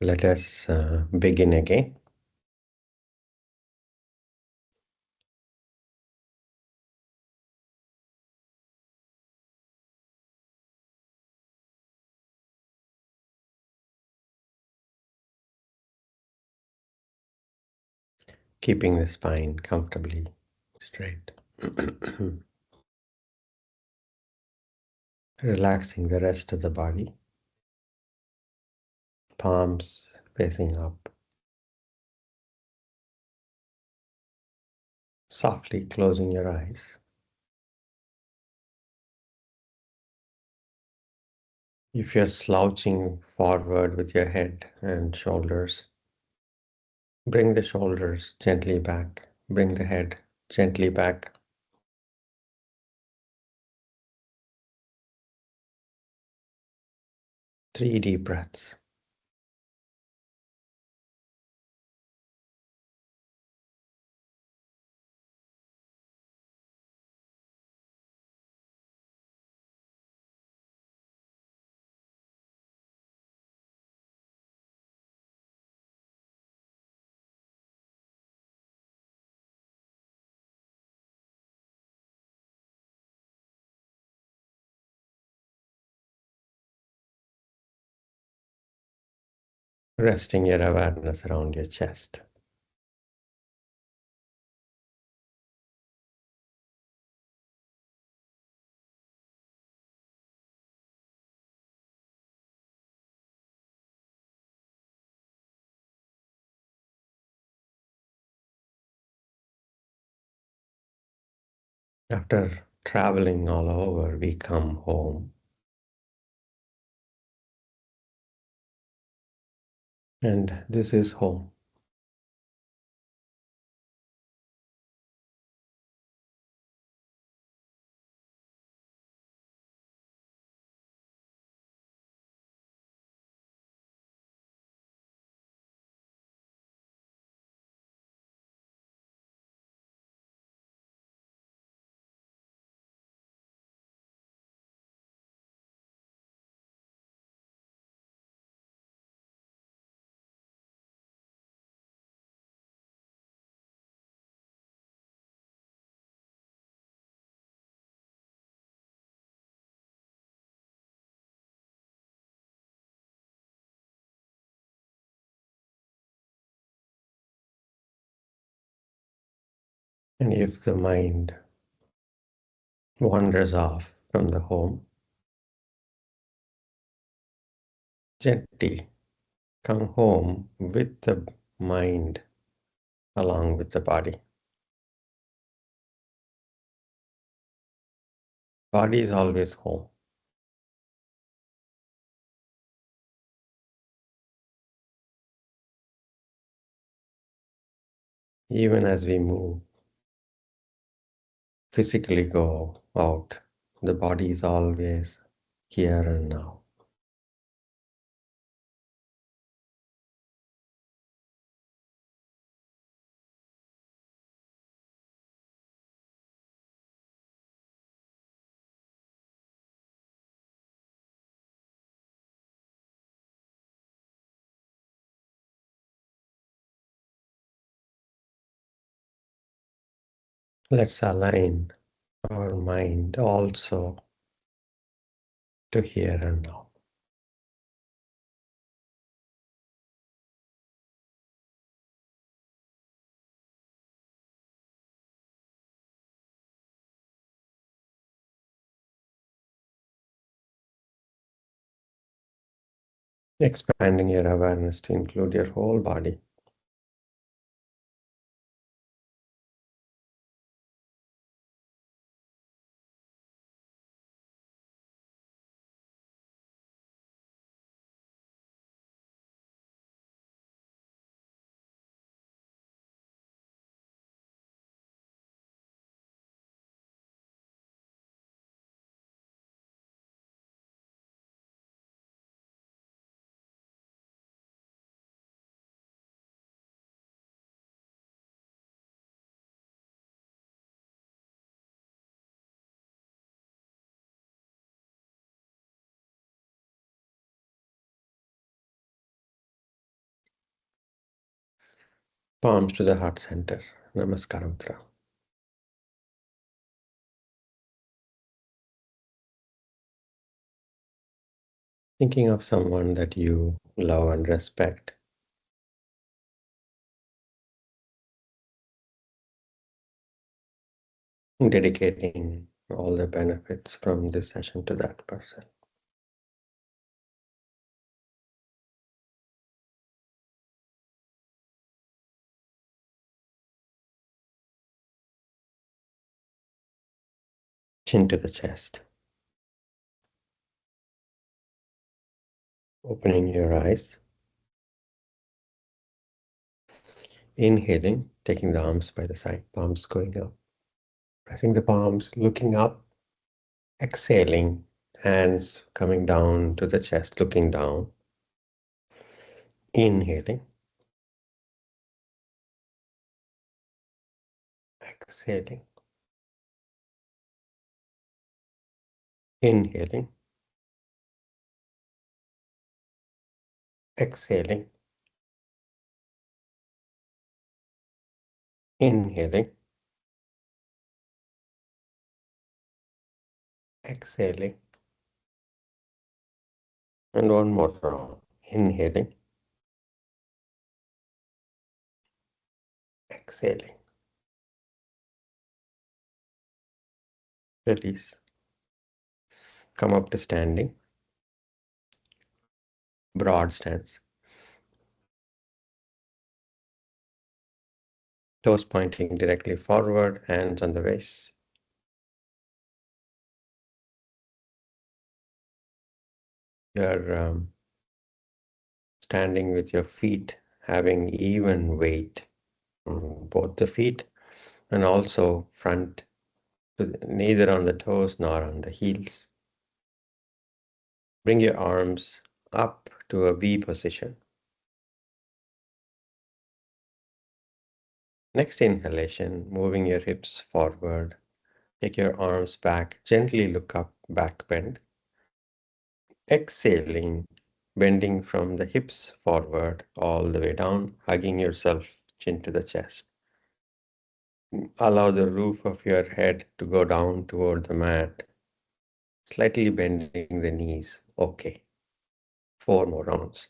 Let us begin again. Keeping the spine comfortably straight. Relaxing the rest of the body. Palms facing up. Softly closing your eyes. If you're slouching forward with your head and shoulders, bring the shoulders gently back. Bring the head gently back. 3 deep breaths. Resting your awareness around your chest. After traveling all over, we come home. And this is home. And if the mind wanders off from the home, gently come home with the mind along with the body. Body is always home. Even as we move, physically go out, the body is always here and now. Let's align our mind also to here and now. Expanding your awareness to include your whole body. Palms to the heart center. Namaskara Mudra. Thinking of someone that you love and respect. Dedicating all the benefits from this session to that person. Chin to the chest. Opening your eyes. Inhaling, taking the arms by the side, palms going up. Pressing the palms, looking up. Exhaling, hands coming down to the chest, looking down. Inhaling. Exhaling. Inhaling. Exhaling. Inhaling. Exhaling. And one more round. Inhaling. Exhaling. Release. Come up to standing. Broad stance. Toes pointing directly forward, hands on the waist. You're standing with your feet having even weight on both the feet and also front, neither on the toes nor on the heels. Bring your arms up to a V position. Next inhalation, moving your hips forward. Take your arms back, gently look up, back bend. Exhaling, bending from the hips forward all the way down, hugging yourself chin to the chest. Allow the roof of your head to go down toward the mat, slightly bending the knees. Okay. 4 more rounds.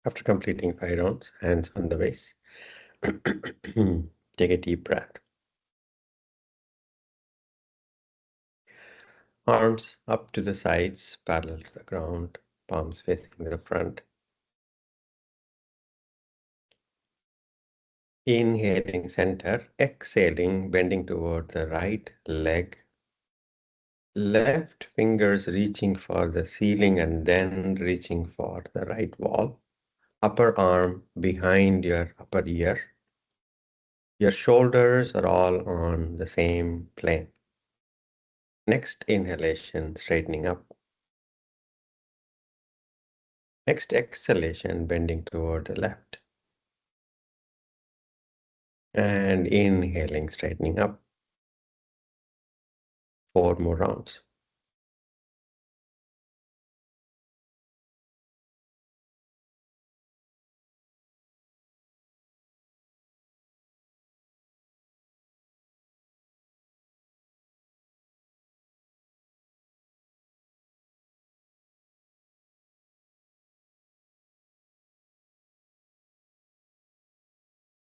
After completing 5 rounds, hands on the waist. Take a deep breath. Arms up to the sides, parallel to the ground, palms facing the front. Inhaling center, exhaling, bending toward the right leg. Left fingers reaching for the ceiling and then reaching for the right wall. Upper arm behind your upper ear. Your shoulders are all on the same plane. Next inhalation, straightening up. Next exhalation, bending toward the left. And inhaling, straightening up. 4 more rounds.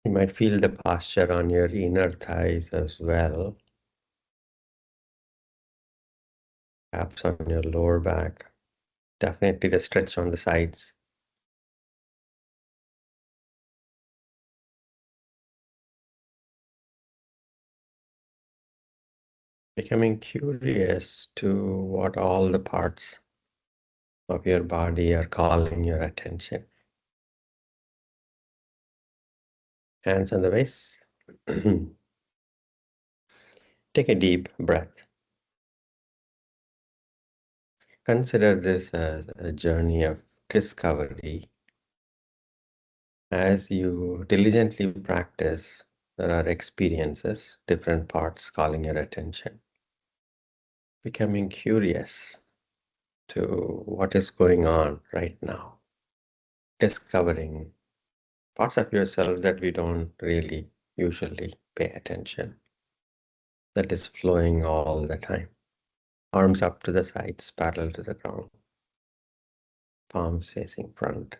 You might feel the posture on your inner thighs as well, perhaps on your lower back. Definitely the stretch on the sides. Becoming curious to what all the parts of your body are calling your attention. Hands on the waist. Take a deep breath. Consider this as a journey of discovery. As you diligently practice, there are experiences, different parts calling your attention. Becoming curious to what is going on right now. Discovering parts of yourself that we don't really usually pay attention, that is flowing all the time. Arms up to the sides, parallel to the ground, palms facing front.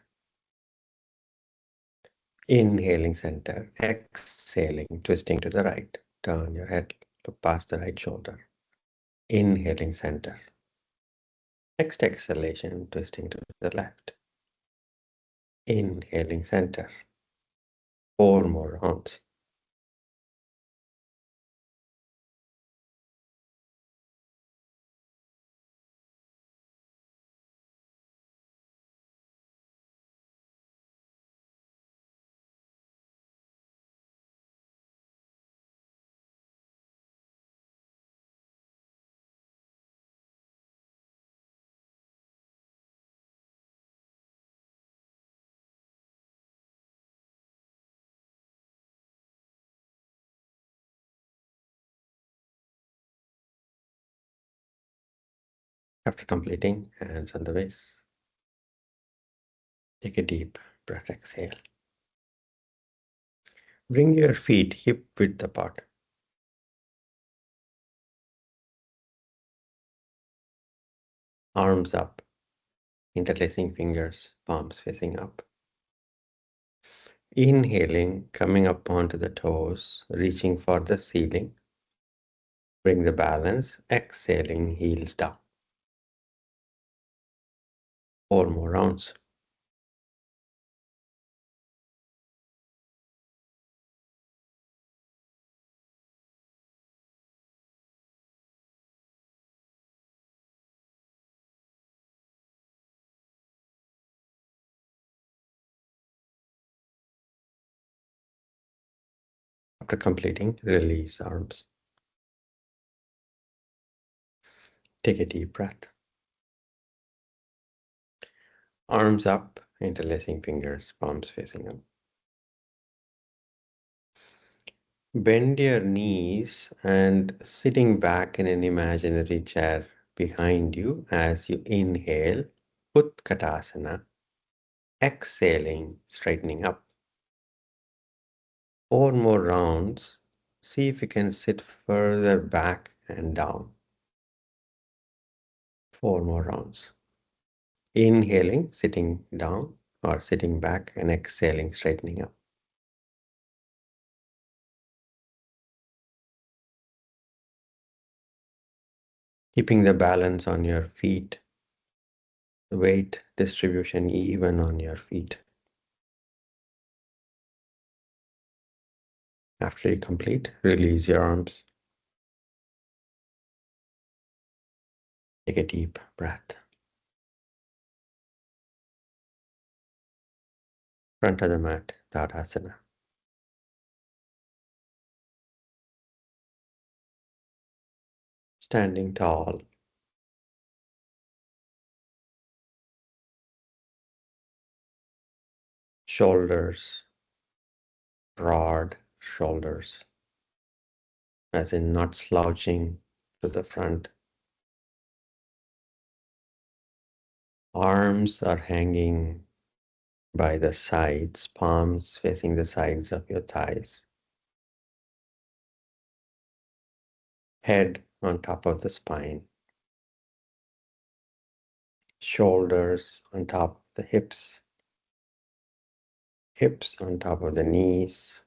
Inhaling center, exhaling, twisting to the right. Turn your head, look past the right shoulder. Inhaling center. Next exhalation, twisting to the left. Inhaling center. 4 more rounds. After completing, hands on the waist. Take a deep breath, exhale. Bring your feet hip width apart. Arms up, interlacing fingers, palms facing up. Inhaling, coming up onto the toes, reaching for the ceiling. Bring the balance. Exhaling, heels down. 4 more rounds. After completing, release arms. Take a deep breath. Arms up, interlacing fingers, palms facing up. Bend your knees and sitting back in an imaginary chair behind you as you inhale, Utkatasana. Exhaling, straightening up. 4 more rounds. See if you can sit further back and down. 4 more rounds. Inhaling, sitting down or sitting back, and exhaling, straightening up. Keeping the balance on your feet, the weight distribution even on your feet. After you complete, release your arms. Take a deep breath. Front of the mat, Tadasana. Standing tall. Shoulders, broad shoulders, as in not slouching to the front. Arms are hanging by the sides, palms facing the sides of your thighs. Head on top of the spine. Shoulders on top of the hips. Hips on top of the knees.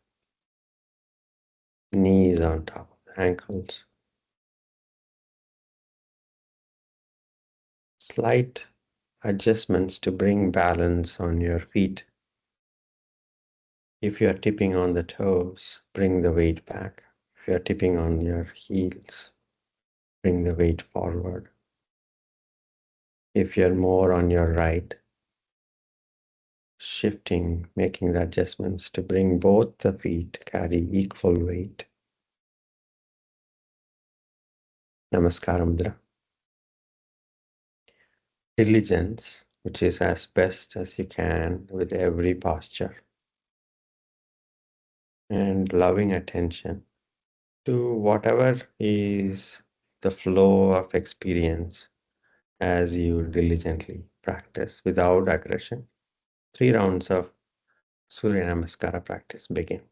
Knees on top of the ankles. Slight adjustments to bring balance on your feet. If you are tipping on the toes, bring the weight back. If you are tipping on your heels, bring the weight forward. If you're more on your right, shifting, making the adjustments to bring both the feet carry equal weight. Namaskara Mudra. Diligence, which is as best as you can with every posture, and loving attention to whatever is the flow of experience as you diligently practice without aggression. 3 rounds of Surya Namaskara practice begin.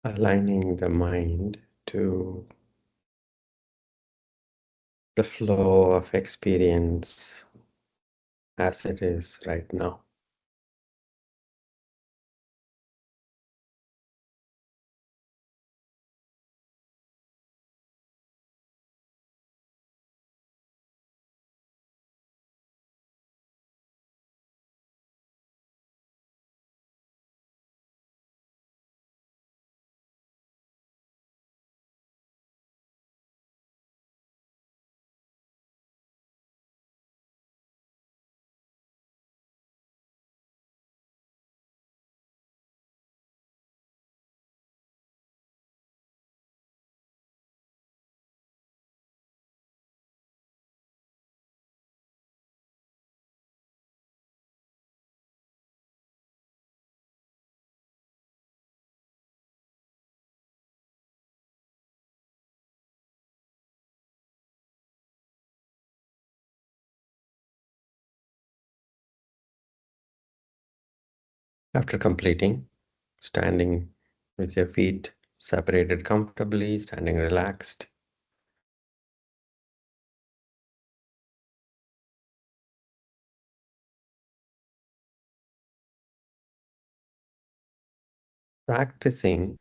Aligning the mind to the flow of experience as it is right now. After completing, standing with your feet separated comfortably, standing relaxed, practicing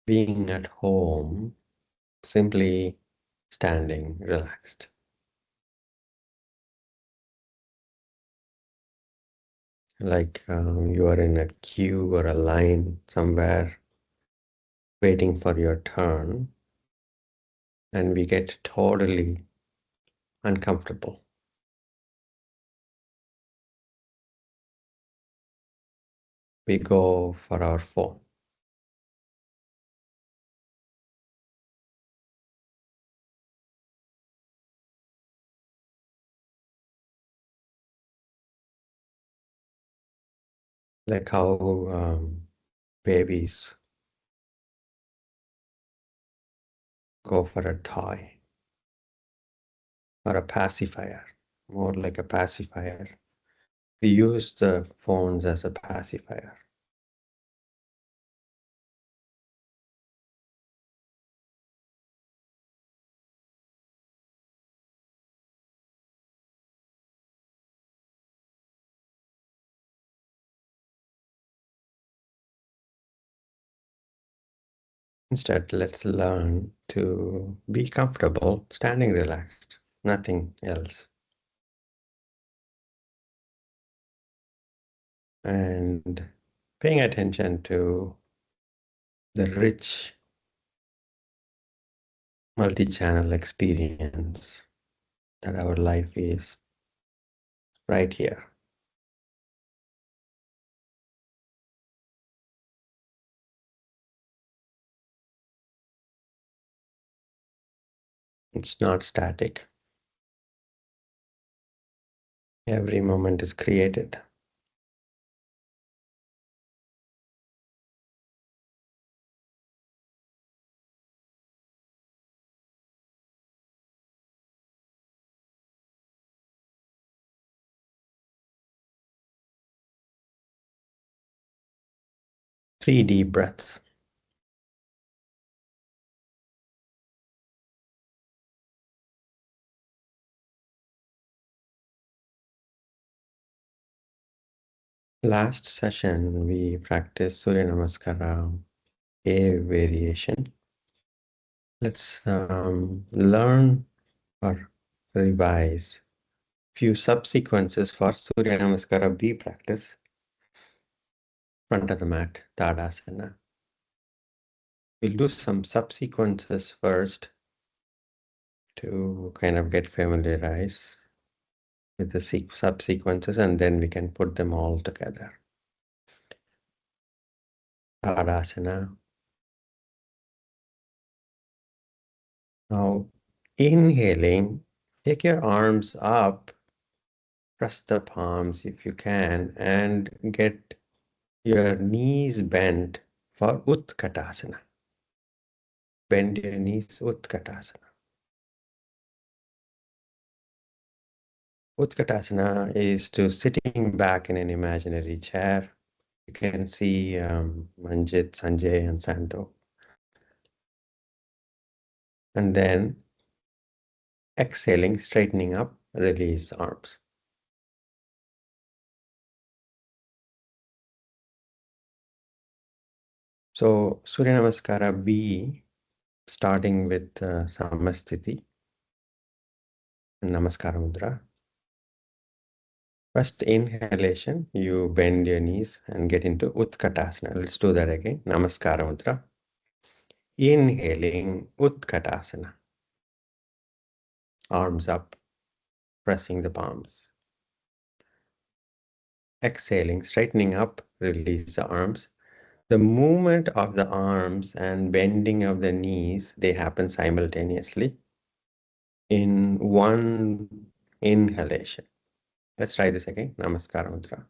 being at home, simply standing relaxed, like you are in a queue or a line somewhere waiting for your turn, and we get totally uncomfortable. We go for our phone. Like how babies go for a toy or a pacifier, more like a pacifier. We use the phones as a pacifier. Instead, let's learn to be comfortable, standing relaxed, nothing else. And paying attention to the rich multi-channel experience that our life is right here. It's not static. Every moment is created. Three deep breaths. Last session, we practiced Surya Namaskara A variation. Let's learn or revise few subsequences for Surya Namaskara B practice. Front of the mat, Tadasana. We'll do some subsequences first to kind of get familiarized with the subsequences, and then we can put them all together. Tadasana. Now, inhaling, take your arms up, press the palms if you can, and get your knees bent for Utkatasana. Bend your knees, Utkatasana. Utkatasana is to sitting back in an imaginary chair. You can see Manjit, Sanjay, and Santo. And then exhaling, straightening up, release arms. So Surya Namaskara B, starting with Samasthiti and Namaskara Mudra. First inhalation, you bend your knees and get into Utkatasana. Let's do that again. Namaskara Mudra. Inhaling, Utkatasana. Arms up, pressing the palms. Exhaling, straightening up, release the arms. The movement of the arms and bending of the knees, they happen simultaneously in one inhalation. Let's try this again. Namaskara Mudra.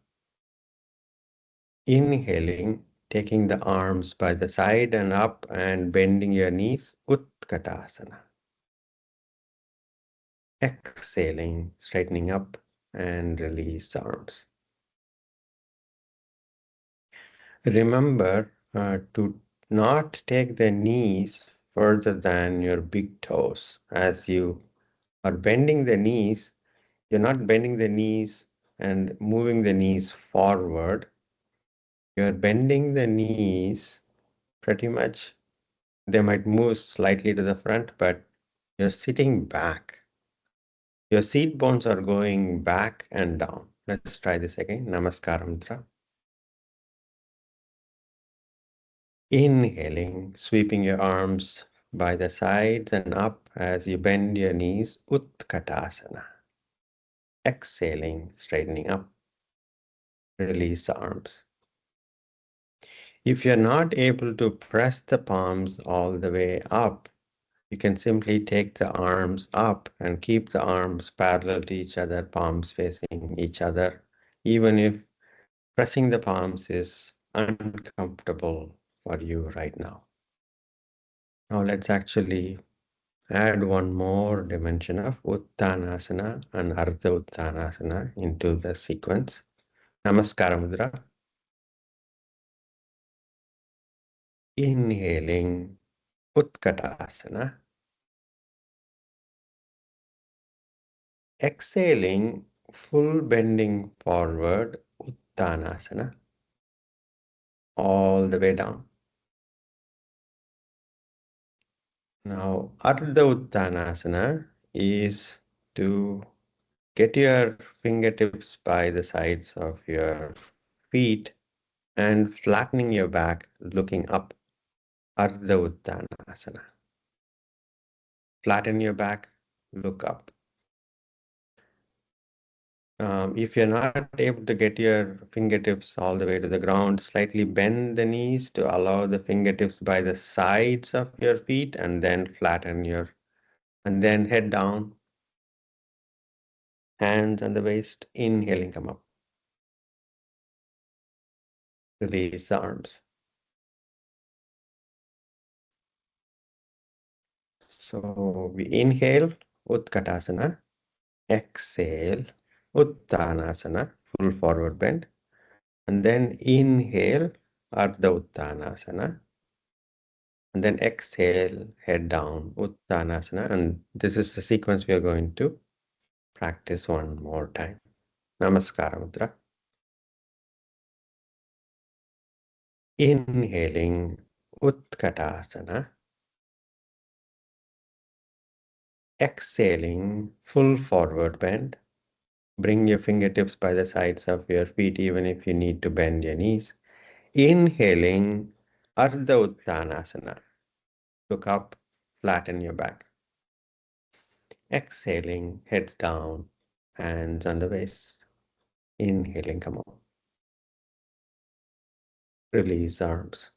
Inhaling, taking the arms by the side and up and bending your knees, Utkatasana. Exhaling, straightening up and release the arms. Remember to not take the knees further than your big toes. As you are bending the knees, you're not bending the knees and moving the knees forward. You're bending the knees pretty much. They might move slightly to the front, but you're sitting back. Your seat bones are going back and down. Let's try this again. Namaskara Mudra. Inhaling, sweeping your arms by the sides and up as you bend your knees, Utkatasana. Exhaling, straightening up, release the arms. If you're not able to press the palms all the way up, you can simply take the arms up and keep the arms parallel to each other, palms facing each other, even if pressing the palms is uncomfortable for you right now. Now let's actually Add one more dimension of Uttanasana and Ardha Uttanasana into the sequence. Namaskara Mudra. Inhaling Utkatasana. Exhaling full bending forward Uttanasana all the way down. Now, Ardha Uttanasana is to get your fingertips by the sides of your feet and flattening your back, looking up. Ardha Uttanasana. Flatten your back, look up. If you're not able to get your fingertips all the way to the ground, slightly bend the knees to allow the fingertips by the sides of your feet and then flatten and then head down, hands on the waist, inhaling, come up. Release the arms. So we inhale, Utkatasana. Exhale, Uttanasana, full forward bend. And then inhale, Ardha Uttanasana. And then exhale, head down, Uttanasana. And this is the sequence we are going to practice one more time. Namaskara Mudra. Inhaling, Utkatasana. Exhaling, full forward bend. Bring your fingertips by the sides of your feet, even if you need to bend your knees. Inhaling, Ardha Uttanasana. Look up, flatten your back. Exhaling, head down, hands on the waist. Inhaling, come up. Release arms.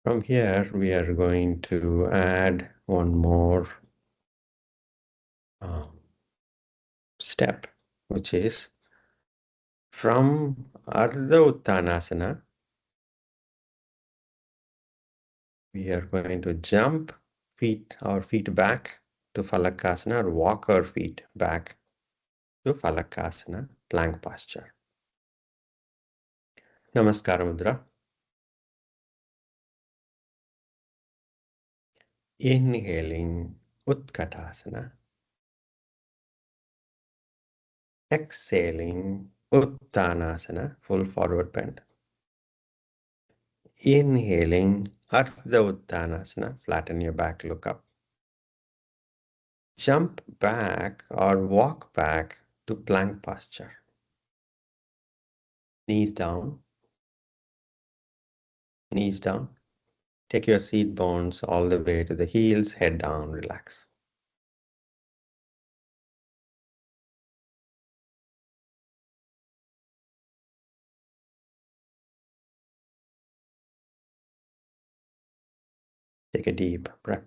From here, we are going to add one more step, which is from Ardha Uttanasana, we are going to jump our feet back to Falakasana, or walk our feet back to Falakasana, plank posture. Namaskara Mudra. Inhaling Utkatasana. Exhaling Uttanasana, full forward bend. Inhaling Ardha Uttanasana, flatten your back, look up. Jump back or walk back to plank posture. Knees down, knees down. Take your seat bones all the way to the heels, head down, relax. Take a deep breath.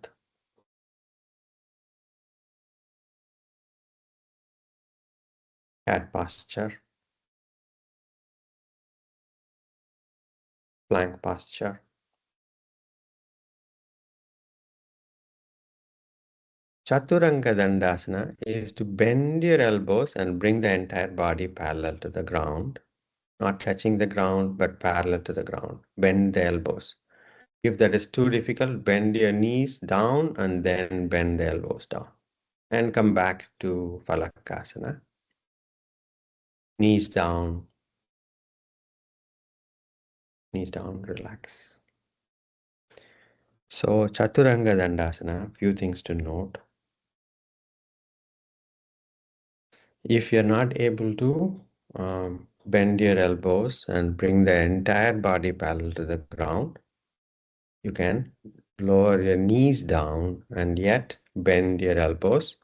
Cat posture, plank posture. Chaturanga Dandasana is to bend your elbows and bring the entire body parallel to the ground, not touching the ground, but parallel to the ground. Bend the elbows. If that is too difficult, bend your knees down and then bend the elbows down. And come back to Falakasana. Knees down, relax. So Chaturanga Dandasana, few things to note. If you're not able to bend your elbows and bring the entire body parallel to the ground, you can lower your knees down and yet bend your elbows.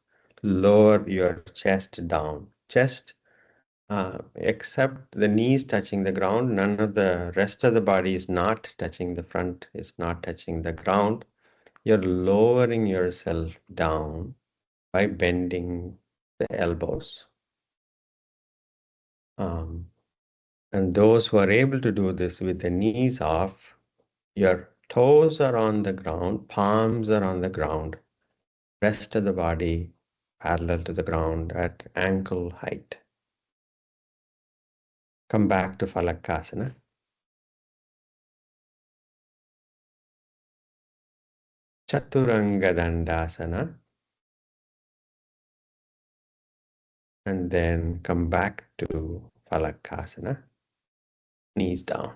Lower your chest down. Chest, except the knees touching the ground, none of the rest of the body is not touching the front, is not touching the ground. You're lowering yourself down by bending the elbows. And those who are able to do this with the knees off, your toes are on the ground, palms are on the ground, rest of the body parallel to the ground at ankle height. Come back to Falakasana. Chaturanga Dandasana. And then come back to Falakasana. Knees down.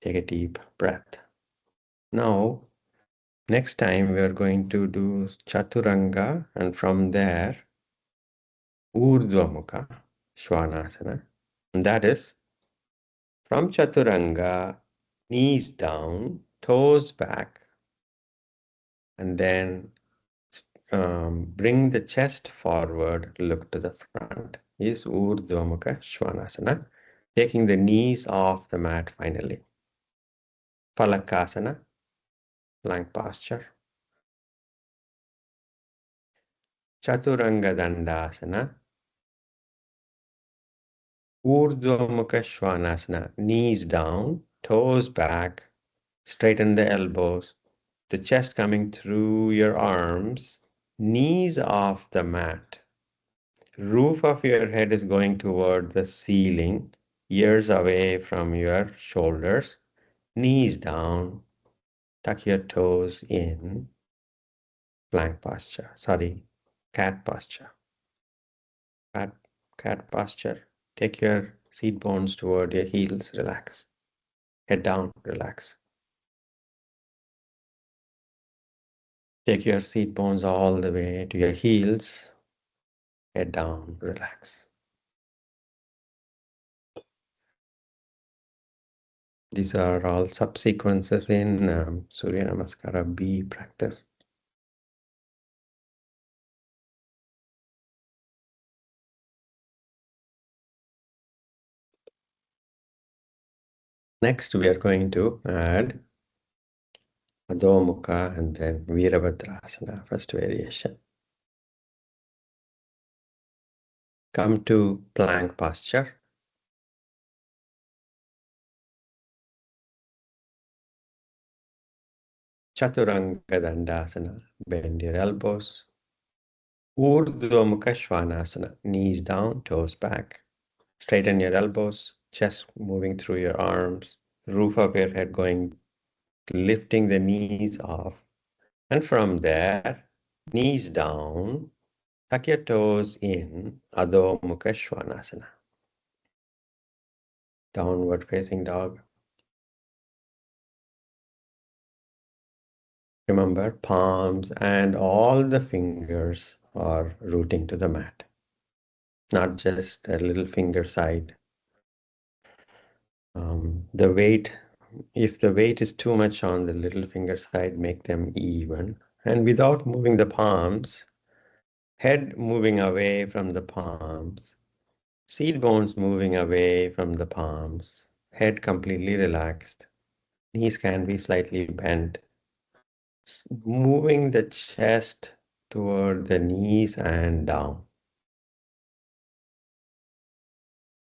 Take a deep breath. Now, next time we are going to do Chaturanga, and from there, Urdhva Mukha, Svanasana. And that is from Chaturanga, knees down, toes back, and then bring the chest forward, look to the front. Is Urdhva Mukha Svanasana. Taking the knees off the mat finally. Falakasana, plank posture. Chaturanga Dandasana. Urdhva Mukha Svanasana. Knees down, toes back, straighten the elbows, the chest coming through your arms, knees off the mat. Roof of your head is going toward the ceiling, ears away from your shoulders, knees down, tuck your toes in, plank posture. Sorry, cat posture. Cat, cat posture. Take your seat bones toward your heels, relax. Head down, relax. Take your seat bones all the way to your heels, head down, relax. These are all subsequences in Surya Namaskara B practice. Next, we are going to add Adho Mukha and then Virabhadrasana, first variation. Come to plank posture. Chaturanga Dandasana, bend your elbows. Urdhva Mukha Svanasana, knees down, toes back. Straighten your elbows, chest moving through your arms, roof of your head going, lifting the knees off. And from there, knees down, tuck your toes in, Adho Mukha Svanasana. Downward facing dog. Remember, palms and all the fingers are rooting to the mat, not just the little finger side. The weight, if the weight is too much on the little finger side, make them even. And without moving the palms, head moving away from the palms, seat bones moving away from the palms, head completely relaxed, knees can be slightly bent, moving the chest toward the knees and down.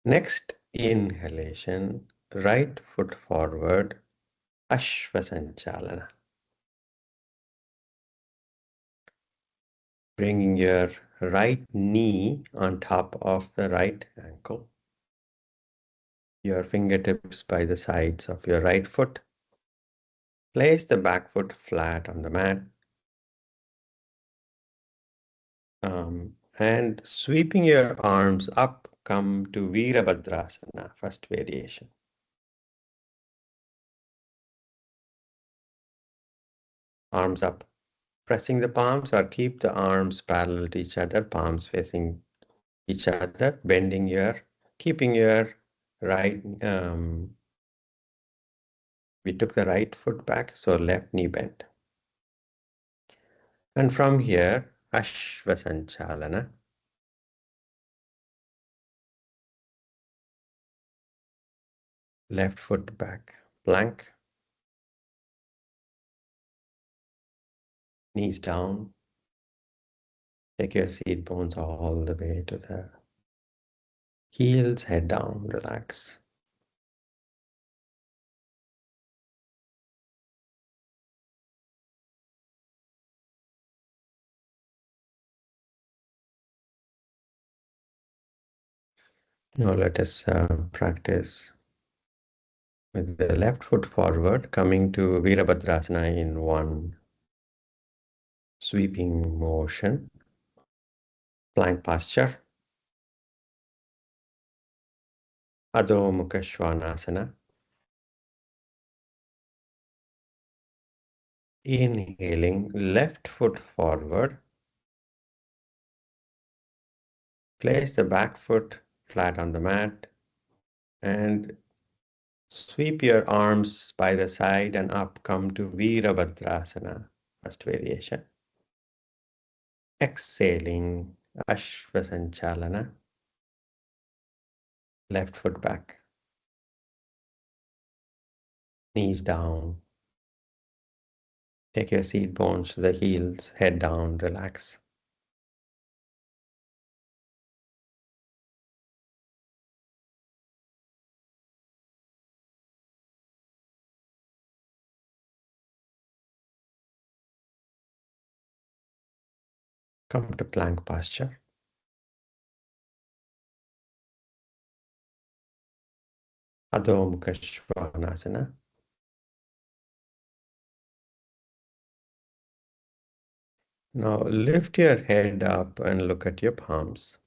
Next inhalation, right foot forward, Ashvasanchalana. Bringing your right knee on top of the right ankle. Your fingertips by the sides of your right foot. Place the back foot flat on the mat. And sweeping your arms up, come to Virabhadrasana, first variation. Arms up. Pressing the palms or keep the arms parallel to each other, palms facing each other, bending your, keeping your right, we took the right foot back, so left knee bent. And from here, Ashvasanchalana. Left foot back, plank, knees down. Take your seat bones all the way to the Heels head down, relax. Now let us practice with the left foot forward, coming to Virabhadrasana in one sweeping motion. Plank posture. Adho Mukha Svanasana. Inhaling, left foot forward. Place the back foot flat on the mat and sweep your arms by the side and up. Come to Virabhadrasana, first variation. Exhaling, Ashvasanchalana. Left foot back, knees down. Take your seat bones to the heels, head down, relax. Come to plank posture. Adho Mukha Svanasana. Now lift your head up and look at your palms.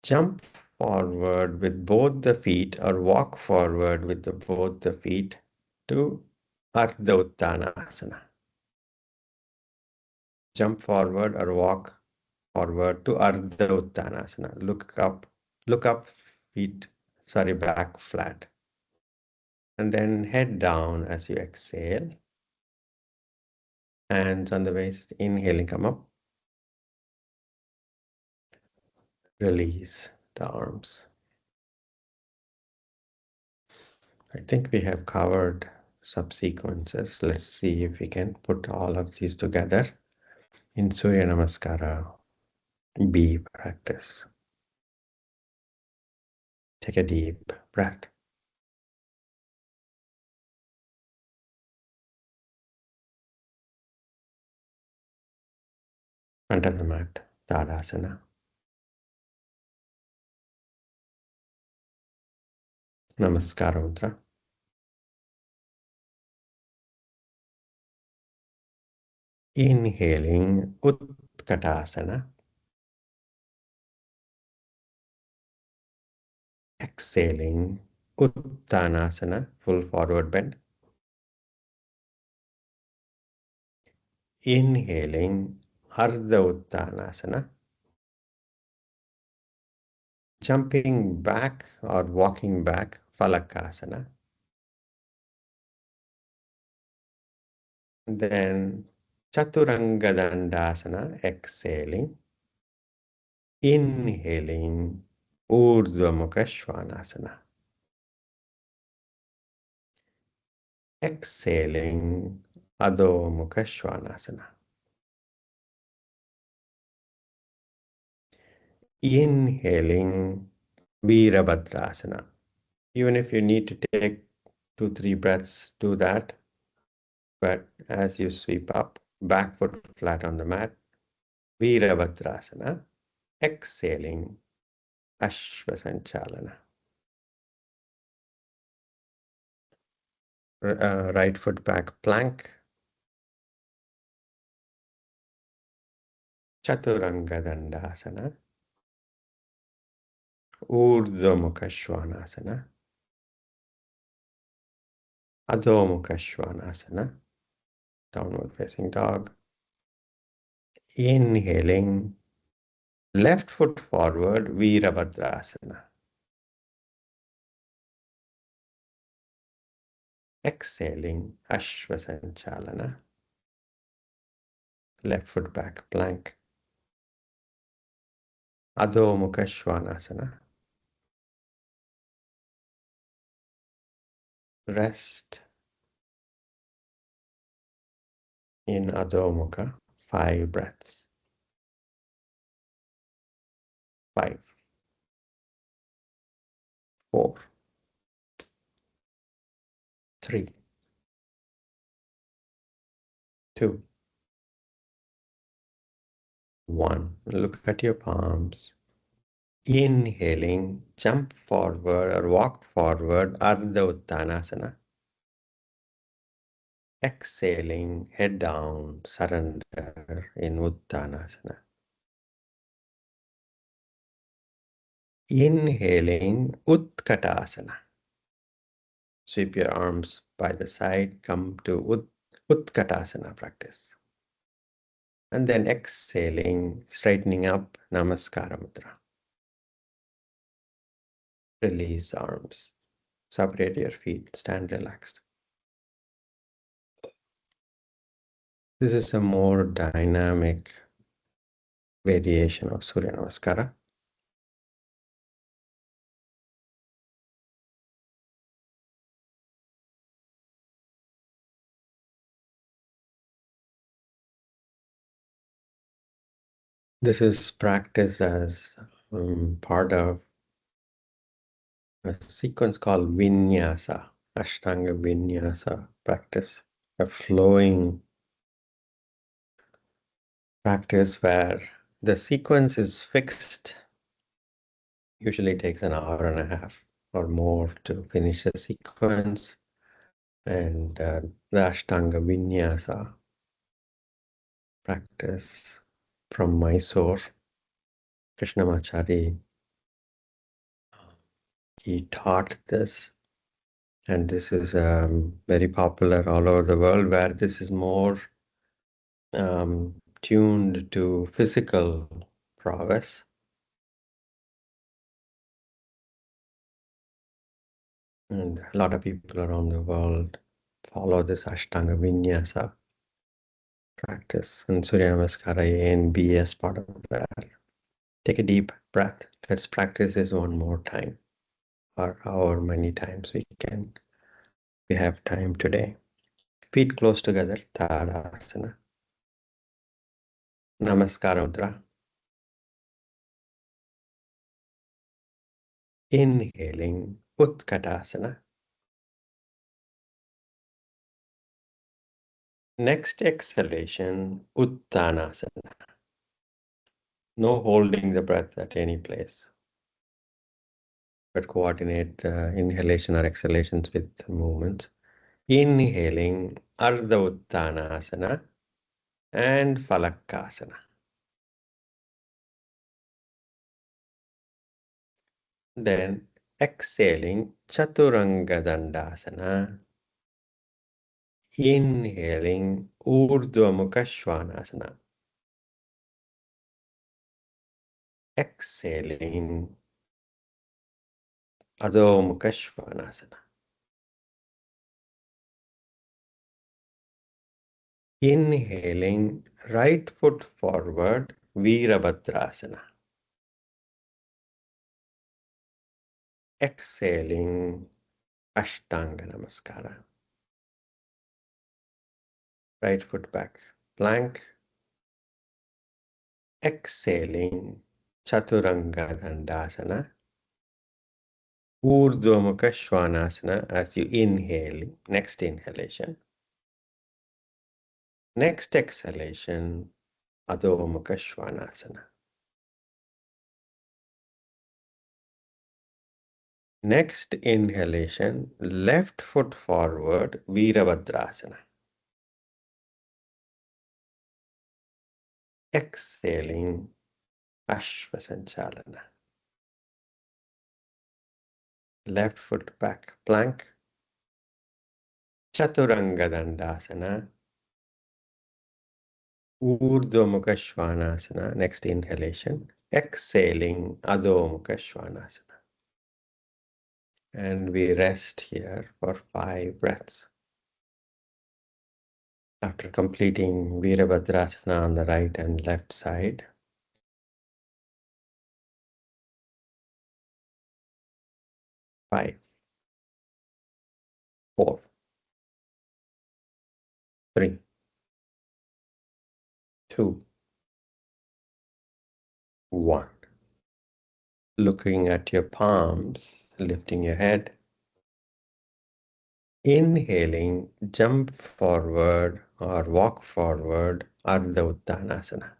Jump forward with both the feet or walk forward with both the feet to Ardha Uttanasana. Jump forward or walk forward to Ardha Uttanasana. Look up, back flat. And then head down as you exhale. Hands on the waist, inhaling, come up. Release the arms. I think we have covered subsequences. Let's see if we can put all of these together in Surya Namaskara B practice. Take a deep breath. Front of the mat, Tadasana. Namaskara Mudra. Inhaling, Utkatasana. Exhaling, Uttanasana, full forward bend. Inhaling, Ardha Uttanasana. Jumping back or walking back, Falakasana. Then Chaturanga Dandasana, exhaling. Inhaling, Urdhva Mukha Svanasana. Exhaling, Adho Mukha Svanasana. Inhaling, Virabhadrasana. Even if you need to take 2, 3 breaths, do that. But as you sweep up, back foot flat on the mat, Virabhadrasana. Exhaling, Ashvasanchalana. Right foot back plank, Chaturanga Dandasana, Urdhva Mukha Svanasana, Adho Mukha Svanasana, downward facing dog. Inhaling, left foot forward, Virabhadrasana. Exhaling, Ashvasanchalana, left foot back plank, Adho Mukha Svanasana. Rest in Adho Mukha, 5 breaths. 5, 4, 3, 2, 1. Look at your palms. Inhaling, jump forward or walk forward, Ardha Uttanasana. Exhaling, head down, surrender in Uttanasana. Inhaling, Utkatasana. Sweep your arms by the side, come to Utkatasana practice. And then exhaling, straightening up, Namaskara Mudra. Release arms. Separate your feet, stand relaxed. This is a more dynamic variation of Surya Namaskara. This is practiced as part of a sequence called Vinyasa, Ashtanga Vinyasa practice, a flowing practice where the sequence is fixed. Usually takes an hour and a half or more to finish the sequence. And the Ashtanga Vinyasa practice from Mysore, Krishnamachari, he taught this, and this is very popular all over the world, where this is more tuned to physical prowess. And a lot of people around the world follow this Ashtanga Vinyasa practice, and Surya Namaskara A and B as part of that. Take a deep breath. Let's practice this one more time, or however many times we have time today. Feet close together, Tadasana. Namaskara Mudra. Inhaling, Utkatasana. Next exhalation, Uttanasana. No holding the breath at any place, but coordinate the inhalation or exhalations with movements. Inhaling, Ardha Uttanasana and Falakasana. Then exhaling, Chaturanga Dandasana. Inhaling, Urdhva Mukha Svanasana. Exhaling, Adho Mukha Svanasana. Inhaling, right foot forward, Virabhadrasana. Exhaling, Ashtanga Namaskara. Right foot back, plank. Exhaling, Chaturanga Dandasana. Urdhva Mukha Svanasana as you inhale, next inhalation. Next exhalation, Adho Mukha Svanasana. Next inhalation, left foot forward, Virabhadrasana. Exhaling, Ashvasanchalana. Left foot back, plank. Chaturanga Dandasana. Urdhva Mukha Svanasana. Next inhalation. Exhaling, Adho Mukha Svanasana. And we rest here for 5 breaths. After completing Virabhadrasana on the right and left side, 5, 4, 3, 2, 1. looking at your palms, lifting your head. Inhaling, jump forward or walk forward, Ardha Uttanasana.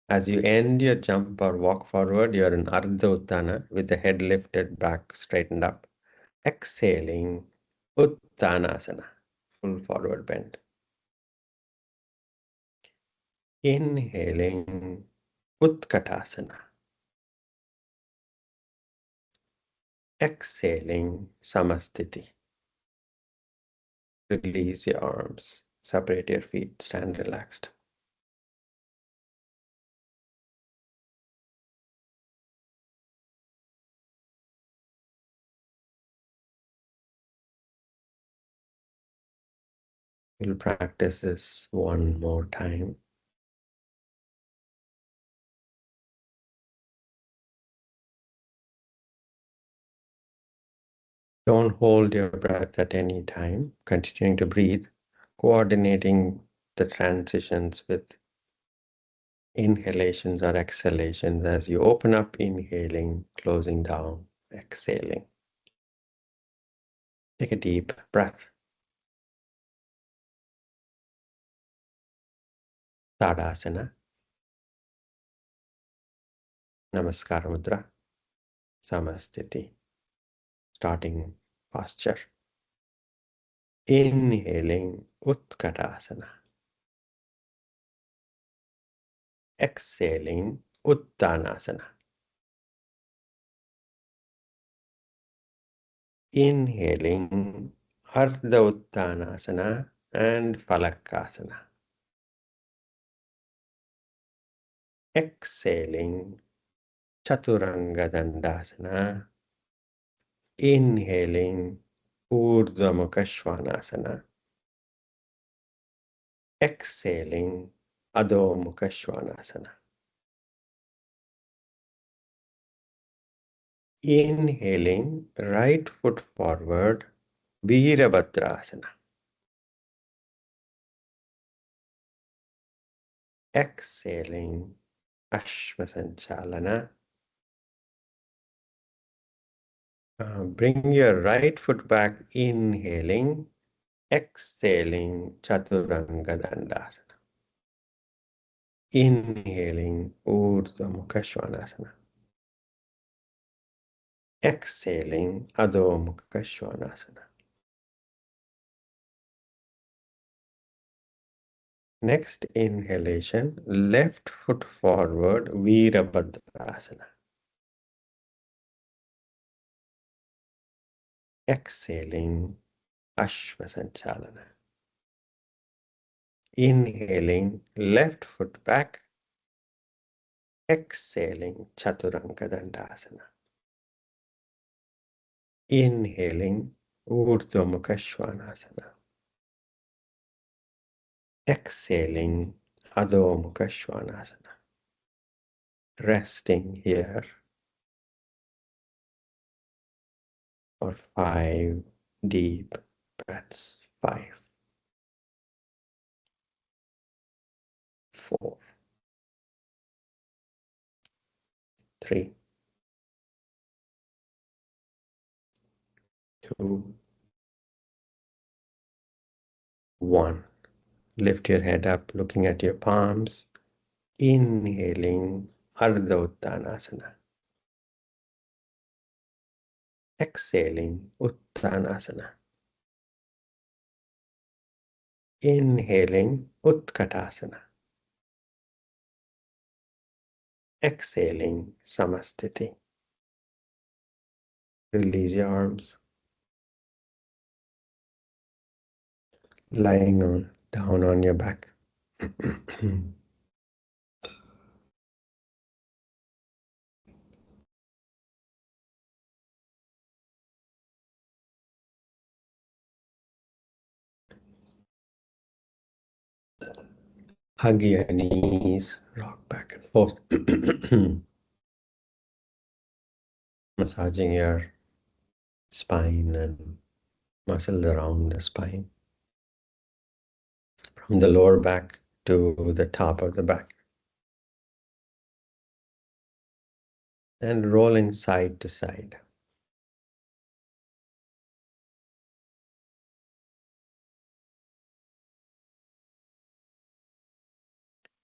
As you end your jump or walk forward, you're in Ardha Uttana with the head lifted back, straightened up. Exhaling, Uttanasana, full forward bend. Inhaling, Utkatasana. Exhaling, Samastiti. Release your arms, separate your feet, stand relaxed. We'll practice this one more time. Don't hold your breath at any time, continuing to breathe, coordinating the transitions with inhalations or exhalations as you open up, inhaling, closing down, exhaling. Take a deep breath. Tadasana, Namaskara Mudra, Samastiti, starting posture. Inhaling, Utkatasana. Exhaling, Uttanasana. Inhaling, Ardha Uttanasana and Falakasana. Exhaling, Chaturanga Dandasana. Inhaling, Urdhva Mukha Svanasana. Exhaling, Adho Mukha Svanasana. Inhaling, right foot forward, Virabhadrasana. Exhaling, Ashvasanchalana. Bring your right foot back, inhaling, exhaling, Chaturanga Dandasana. Inhaling, Urdhva Mukha Svanasana. Exhaling, Adho Mukha Svanasana. Next inhalation, left foot forward, Virabhadrasana. Exhaling, Ashvasanchalana. Inhaling, left foot back. Exhaling, Chaturanga Dandasana. Inhaling, Urdhva Mukha Svanasana. Exhaling, Adho Mukha Svanasana. Resting here for 5 deep breaths. 5, 4, 3, 2, 1. Lift your head up, looking at your palms. Inhaling, Ardha Uttanasana. Exhaling, Uttanasana. Inhaling, Utkatasana. Exhaling, Samastiti. Release your arms. Lying down on your back. Hug your knees, rock back and forth. Massaging your spine and muscles around the spine. From the lower back to the top of the back. and rolling side to side.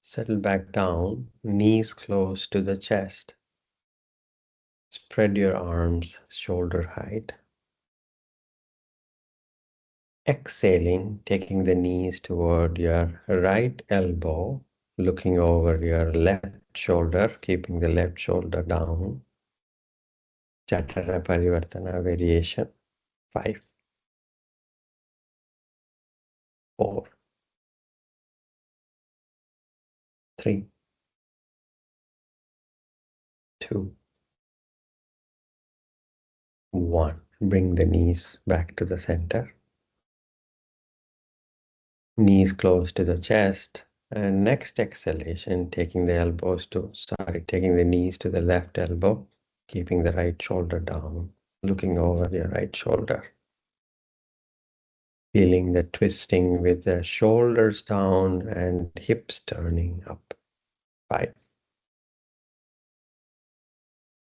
Settle back down, knees close to the chest. Spread your arms shoulder height. Exhaling, taking the knees toward your right elbow, looking over your left shoulder, keeping the left shoulder down. Chatara Parivartana variation. 5, 4, 3, 2, 1. Bring the knees back to the center. Knees close to the chest. And next exhalation, taking taking the knees to the left elbow, keeping the right shoulder down, looking over your right shoulder. Feeling the twisting with the shoulders down and hips turning up. 5,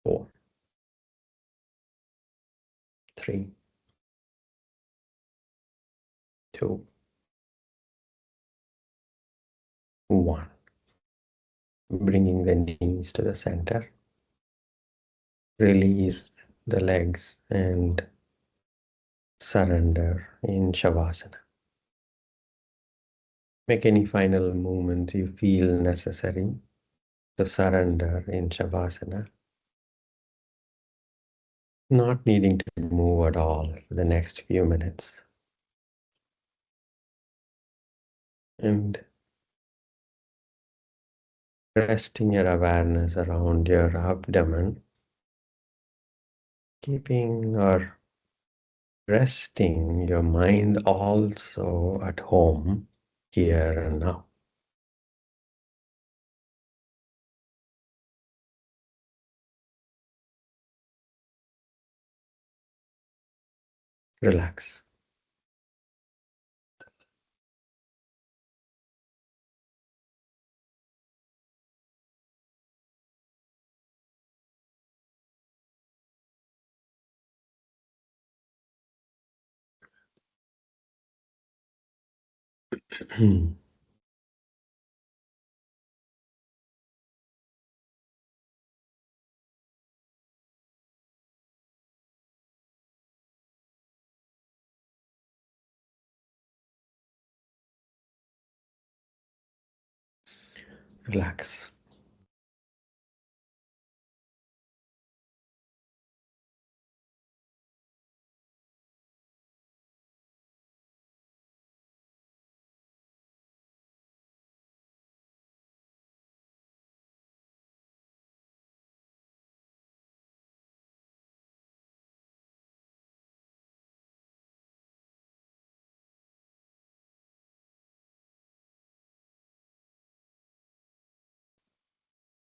4, 3, 2, 1. Bringing the knees to the center. Release the legs and surrender in Shavasana. Make any final movements you feel necessary to surrender in Shavasana, not needing to move at all for the next few minutes. And resting your awareness around your abdomen, keeping or resting your mind also at home, here and now. Relax. Relax.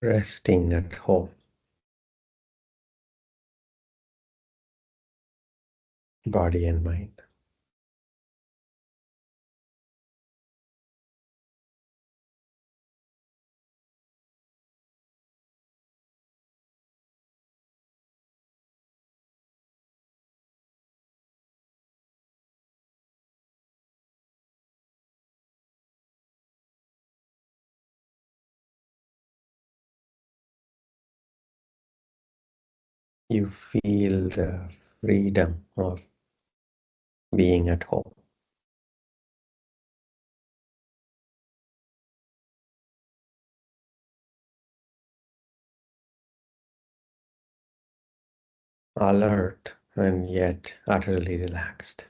Resting at home, body and mind. You feel the freedom of being at home. Alert and yet utterly relaxed.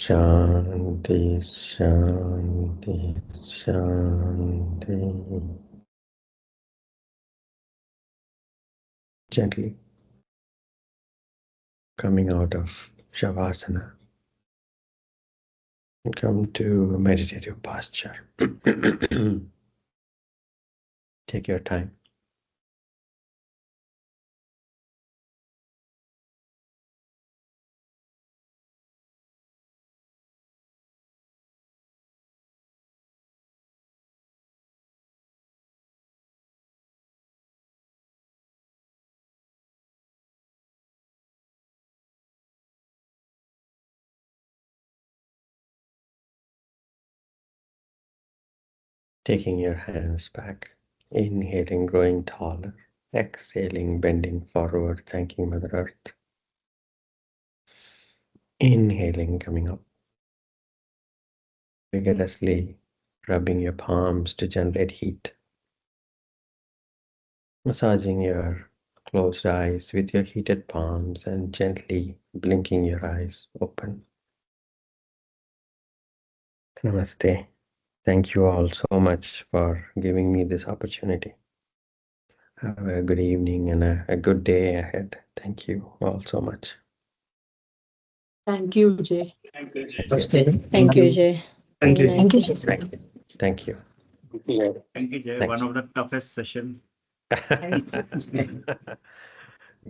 Shanti, Shanti, Shanti. Gently coming out of Shavasana and come to meditative posture. Take your time. Taking your hands back, inhaling, growing taller, exhaling, bending forward, thanking Mother Earth. Inhaling, coming up, vigorously rubbing your palms to generate heat, massaging your closed eyes with your heated palms and gently blinking your eyes open. Namaste. Thank you all so much for giving me this opportunity. Have a good evening and a good day ahead. Thank you all so much. Thank you, Jay. Thank you, Jay. Thank you, Jay. Thank you, Very nice. Jay. Thank you. Thank you. Thank you, Jay. Thanks. One of the toughest sessions.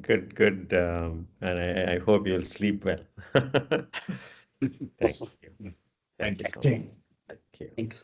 Good, good. And I hope you'll sleep well. Thank you. Thank you. So much. Thank you. Thank you.